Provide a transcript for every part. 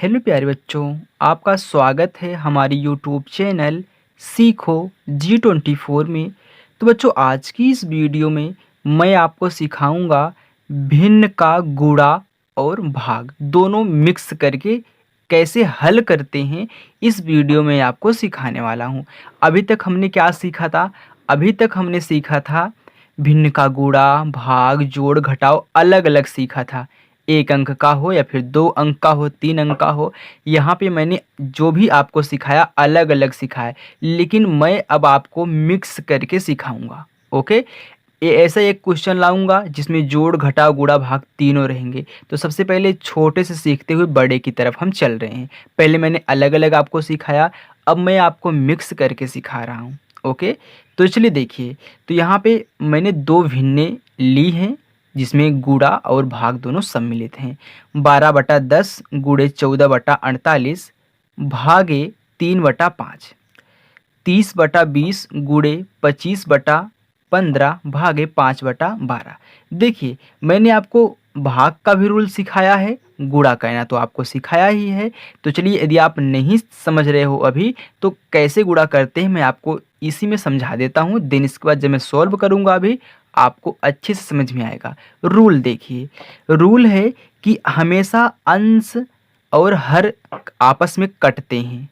Hello प्यारे बच्चों, आपका स्वागत है हमारी यूट्यूब चैनल सीखो G24 में। तो बच्चों, आज की इस वीडियो में मैं आपको सिखाऊंगा भिन्न का गुणा और भाग दोनों मिक्स करके कैसे हल करते हैं। इस वीडियो में आपको सिखाने वाला हूं। अभी तक हमने क्या सीखा था? अभी तक हमने सीखा था भिन्न का गुणा, भाग, जोड़, घटाव अलग अलग सीखा था। 1 अंक का हो या फिर 2 अंक का हो, 3 अंक का हो। यहाँ पे मैंने जो भी आपको सिखाया अलग अलग सिखाया, लेकिन मैं अब आपको मिक्स करके सिखाऊंगा। ओके, ये ऐसा एक क्वेश्चन लाऊंगा जिसमें जोड़, घटाव, गुणा, भाग तीनों रहेंगे। तो सबसे पहले छोटे से सीखते हुए बड़े की तरफ हम चल रहे हैं। पहले मैंने अलग अलग आपको सिखाया, अब मैं आपको मिक्स करके सिखा रहा हूँ। ओके, तो चलिए देखिए। तो यहाँ पे मैंने दो भिन्नें ली हैं जिसमें गुणा और भाग दोनों सम्मिलित हैं। 12/10 गुणे 14/48 भागे 3/5। 30/20 गुणे 25/15 भागे 5/12। देखिए, मैंने आपको भाग का भी रूल सिखाया है, गुणा करना तो आपको सिखाया ही है। तो चलिए, यदि आप नहीं समझ रहे हो अभी तो कैसे गुणा करते हैं मैं आपको इसी में समझा देता हूँ। देन इसके बाद जब मैं सॉल्व करूँगा अभी आपको अच्छे से समझ में आएगा। रूल देखिए, रूल है कि हमेशा अंश और हर आपस में कटते हैं।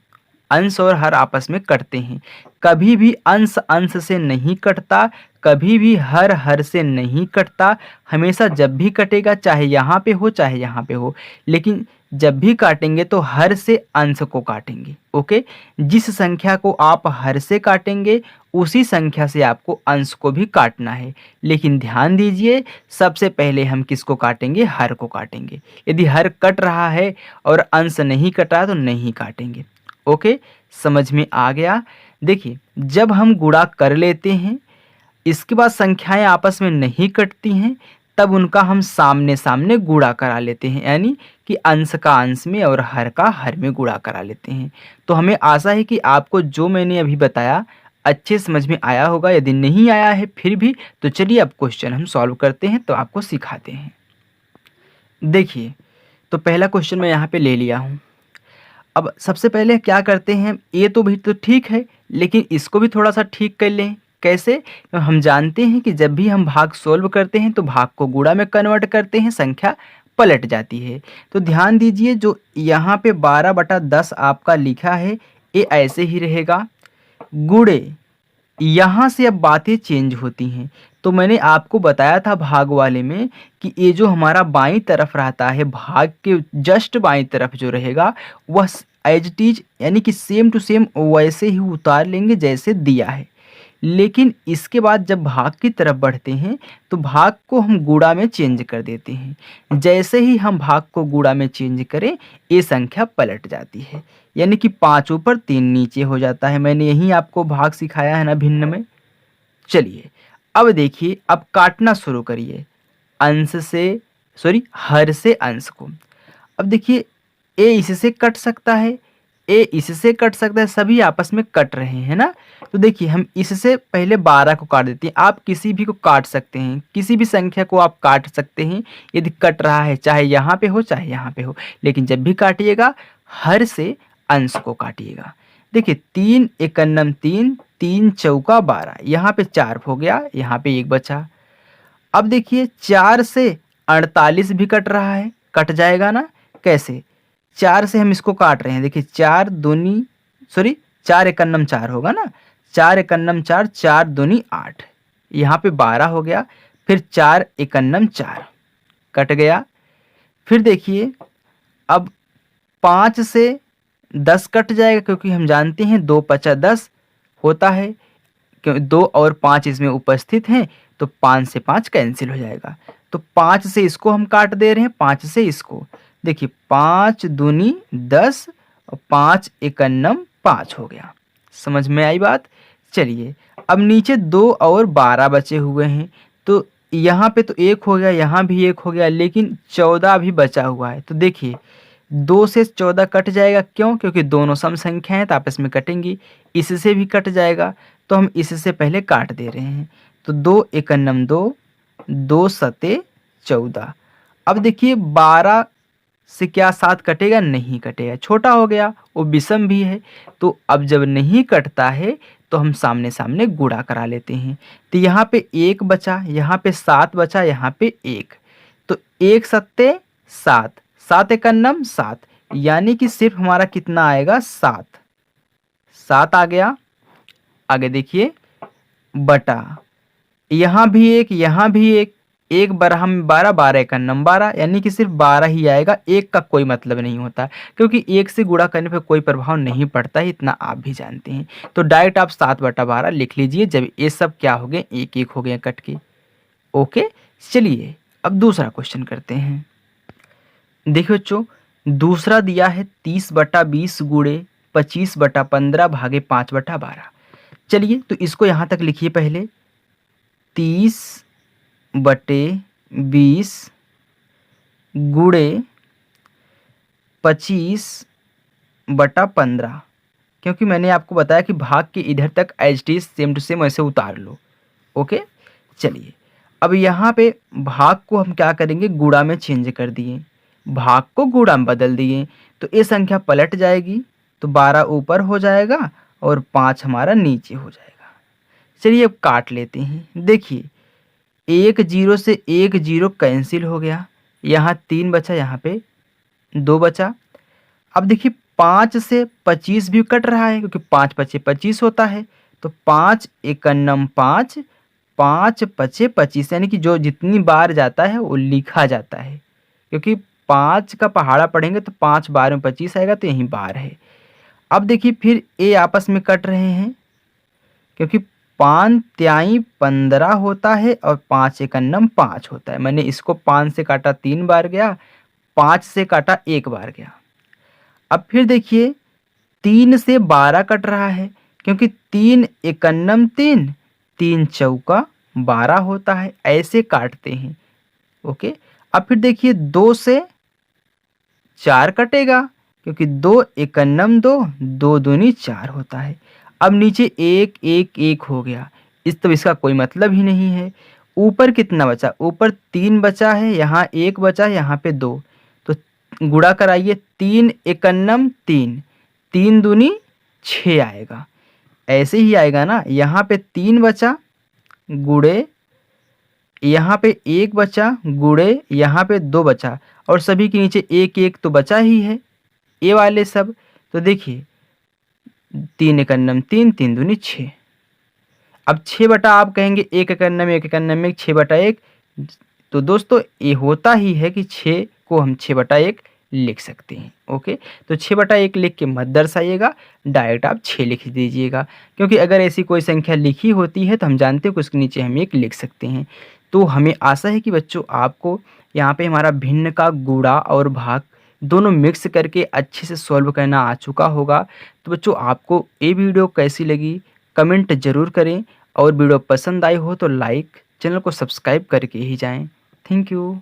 अंश और हर आपस में कटते हैं। कभी भी अंश अंश से नहीं कटता, कभी भी हर हर से नहीं कटता। हमेशा जब भी कटेगा, चाहे यहाँ पे हो चाहे यहाँ पे हो, लेकिन जब भी काटेंगे तो हर से अंश को काटेंगे। ओके, जिस संख्या को आप हर से काटेंगे उसी संख्या से आपको अंश को भी काटना है। लेकिन ध्यान दीजिए, सबसे पहले हम किसको काटेंगे? हर को काटेंगे। यदि हर कट रहा है और अंश नहीं कटा तो नहीं काटेंगे। ओके, समझ में आ गया? देखिए, जब हम गुणा कर लेते हैं, इसके बाद संख्याएं आपस में नहीं कटती हैं, तब उनका हम सामने सामने गुणा करा लेते हैं, यानी कि अंश का अंश में और हर का हर में गुणा करा लेते हैं। तो हमें आशा है कि आपको जो मैंने अभी बताया अच्छे समझ में आया होगा। यदि नहीं आया है फिर भी तो चलिए अब क्वेश्चन हम सॉल्व करते हैं, तो आपको सिखाते हैं। देखिए, तो पहला क्वेश्चन मैं यहाँ पे ले लिया हूँ। अब सबसे पहले क्या करते हैं, ये तो भी तो ठीक है, लेकिन इसको भी थोड़ा सा ठीक कर लें। कैसे? तो हम जानते हैं कि जब भी हम भाग सोल्व करते हैं तो भाग को गुणा में कन्वर्ट करते हैं, संख्या पलट जाती है। तो ध्यान दीजिए, जो यहाँ पे 12/10 आपका लिखा है ये ऐसे ही रहेगा। गुणे, यहाँ से अब बातें चेंज होती हैं। तो मैंने आपको बताया था भाग वाले में कि ये जो हमारा बाईं तरफ रहता है, भाग के जस्ट बाईं तरफ जो रहेगा वह एज इट इज, यानी कि सेम टू सेम वैसे ही उतार लेंगे जैसे दिया है। लेकिन इसके बाद जब भाग की तरफ बढ़ते हैं तो भाग को हम गुणा में चेंज कर देते हैं। जैसे ही हम भाग को गुणा में चेंज करें ये संख्या पलट जाती है, यानी कि 5 ऊपर 3 नीचे हो जाता है। मैंने यही आपको भाग सिखाया है ना भिन्न में। चलिए अब देखिए, अब काटना शुरू करिए अंश से, सॉरी हर से अंश को। अब देखिए, ए इससे कट सकता है, ए इससे कट सकता है, सभी आपस में कट रहे हैं ना। तो देखिए, हम इससे पहले 12 को काट देते हैं। आप किसी भी को काट सकते हैं, किसी भी संख्या को आप काट सकते हैं यदि कट रहा है, चाहे यहाँ पे हो चाहे यहाँ पे हो। लेकिन जब भी काटिएगा हर से अंश को काटिएगा। देखिए, 3 एकन्नम 3, 3 चौका 12, यहाँ पे 4 हो गया, यहाँ पे 1 बचा। अब देखिए, 4 से 48 भी कट रहा है, कट जाएगा ना। कैसे? 4 से हम इसको काट रहे हैं। देखिए, 4 दूनी, सॉरी 4 एकन्नम 4 होगा ना, 4 एकन्नम 4, 4 दूनी 8, यहाँ पे 12 हो गया। फिर 4 एकन्नम 4 कट गया। फिर देखिए, अब 5 से 10 कट जाएगा, क्योंकि हम जानते हैं 2 पचा 10 होता है, क्योंकि 2 और 5 इसमें उपस्थित हैं, तो 5 से 5 कैंसिल हो जाएगा। तो 5 से इसको हम काट दे रहे हैं, 5 से इसको। देखिए, 5 दूनी 10 और 5 एकन्नम 5 हो गया। समझ में आई बात? चलिए, अब नीचे 2 और 12 बचे हुए हैं। तो यहाँ पे तो 1 हो गया, यहाँ भी 1 हो गया, लेकिन 14 भी बचा हुआ है। तो देखिए, 2 से 14 कट जाएगा। क्यों? क्योंकि दोनों सम संख्या हैं तो आपस में कटेंगी। इससे भी कट जाएगा, तो हम इससे पहले काट दे रहे हैं। तो 2 एकन्नम 2, 2 सते 14। अब देखिए, 12 से क्या 7 कटेगा? नहीं कटेगा, छोटा हो गया, वो विषम भी है। तो अब जब नहीं कटता है तो हम सामने सामने गुणा करा लेते हैं। तो यहाँ पे 1 बचा, यहाँ पे 7 बचा, यहाँ पे 1, तो 1 सत्ते 7, 7 एकन्नम 7, यानी कि सिर्फ हमारा कितना आएगा? 7, 7 आ गया। आगे देखिए बटा, यहाँ भी 1, यहाँ भी 1, 1 12 में 12, 12 एकन्नम 12, यानी कि सिर्फ 12 ही आएगा। 1 का कोई मतलब नहीं होता, क्योंकि 1 से गुणा करने पर कोई प्रभाव नहीं पड़ता है, इतना आप भी जानते हैं। तो डायरेक्ट आप 7/12 लिख लीजिए, जब ये सब क्या हो गए? 1-1 हो गए कट के। ओके, चलिए अब दूसरा क्वेश्चन करते हैं। देखिए बच्चों, दूसरा दिया है 30/20 गुणे 25/15 भागे 5/12। चलिए तो इसको यहाँ तक लिखिए पहले। 30/20 गुणे 25/15, क्योंकि मैंने आपको बताया कि भाग के इधर तक as it is same to same ऐसे उतार लो। ओके, चलिए अब यहाँ पे भाग को हम क्या करेंगे? गुणा में चेंज कर दिए, भाग को गुणा में बदल दिए, तो ये संख्या पलट जाएगी, तो 12 ऊपर हो जाएगा और 5 हमारा नीचे हो जाएगा। चलिए अब काट लेते हैं। देखिए 1 0 से 1 0 कैंसिल हो गया, यहाँ 3 बचा, यहाँ पे 2 बचा। अब देखिए 5 से 25 भी कट रहा है, क्योंकि 5 पचे 25 होता है, तो 5 एकन्नम 5, 5 पचे 25, यानी कि जो जितनी बार जाता है वो लिखा जाता है, क्योंकि 5 का पहाड़ा पढ़ेंगे तो 5 बार में 25 आएगा, तो यही बार है। अब देखिए फिर ये आपस में कट रहे हैं, क्योंकि 5 त्याई 15 होता है और 5 एकन्नम 5 होता है। मैंने इसको 5 से काटा 3 बार गया, 5 से काटा 1 बार गया। अब फिर देखिए 3 से 12 कट रहा है, क्योंकि 3 एकन्नम 3, 3 चौका 12 होता है, ऐसे काटते हैं। ओके, अब फिर देखिए 2 से 4 कटेगा, क्योंकि 2 एकन्नम 2, 2 दूनी 4 होता है। अब नीचे 1 1 1 हो गया, तो इसका कोई मतलब ही नहीं है। ऊपर कितना बचा? ऊपर 3 बचा है, यहाँ 1 बचा है, यहाँ पे 2, तो गुणा कराइए। 3 एकन्नम 3, 3 दूनी 6 आएगा, ऐसे ही आएगा ना। यहाँ पे 3 बचा गुणे, यहाँ पे 1 बचा गुणे, यहाँ पे 2 बचा, और सभी के नीचे 1 1 तो बचा ही है, ये वाले सब। तो देखिए 3 एकन्नम 3, 3 दूनी 6। अब 6 बटा, आप कहेंगे 1 एकन्नम 1 एकन्नम 1, 6/1, तो दोस्तों ये होता ही है कि 6 को हम 6/1 लिख सकते हैं। ओके, तो 6/1 लिख के मत दर्शाइएगा, डायरेक्ट आप 6 लिख दीजिएगा, क्योंकि अगर ऐसी कोई संख्या लिखी होती है तो हम जानते हैं कि उसके नीचे हम 1 लिख सकते हैं। तो हमें आशा है कि बच्चों आपको यहाँ पे हमारा भिन्न का गुणा और भाग दोनों मिक्स करके अच्छे से सॉल्व करना आ चुका होगा। तो बच्चों आपको ये वीडियो कैसी लगी कमेंट ज़रूर करें, और वीडियो पसंद आई हो तो लाइक, चैनल को सब्सक्राइब करके ही जाएं। Thank you.